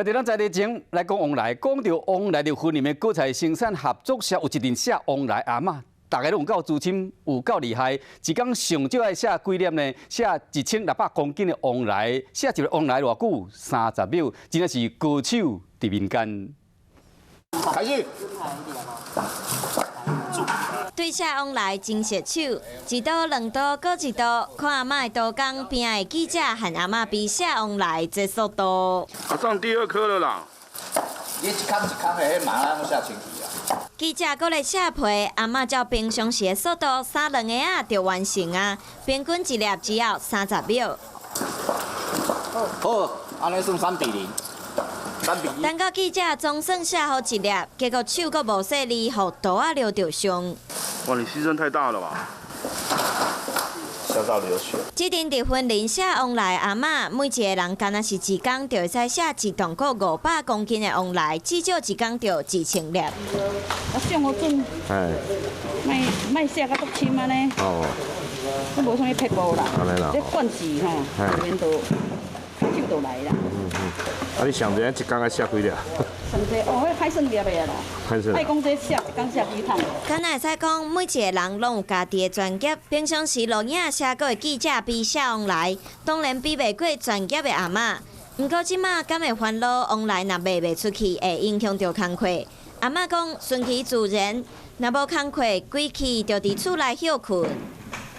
在地前来讲往来，讲到往来就分里面果菜生产合作社有一阵写往来阿嬷，大家都有够资深，有够厉害。一天上少爱写几粒呢？写1600公斤的往来，写一个往来偌久？30秒，真的是高手伫民间。开始。对写往来真熟手，一刀两刀各一刀，看阿嬷的刀工，边仔的记者和阿嬷比写往来这速度。上第2颗了啦！你一空一空的，迄马上写清气啊！记者搁来写皮，阿嬷照平常时的速度，3、2个啊就完成啊，平均一粒只要30秒。好，安尼算3比0。等到记者总算写好一粒，结果手阁无细力，互刀啊撩着伤。哇，你牺牲太大了吧！笑到流血。这阵伫婚礼写往来阿嬷，每一个人干那是一工就会使写一栋个500公斤的往来，至少一工就2000粒。啊，上好准。哎。莫写甲足深安尼。哦。我无啥物撇步啦。安尼啦。这惯势吼，自然就手就来啦。啊，你上一工爱写几粒？上济哦，迄歹算粒的啊咯。歹算。爱讲这写一工写几趟。敢若会使讲，每一个人拢有家己的专业。平常时录影写过的记者比写往来，当然比袂过专业的阿嬷。不过即马敢会烦恼往来若卖袂出去，会影响到工课。阿嬷讲顺其自然，若无工课，规气就伫厝内休困。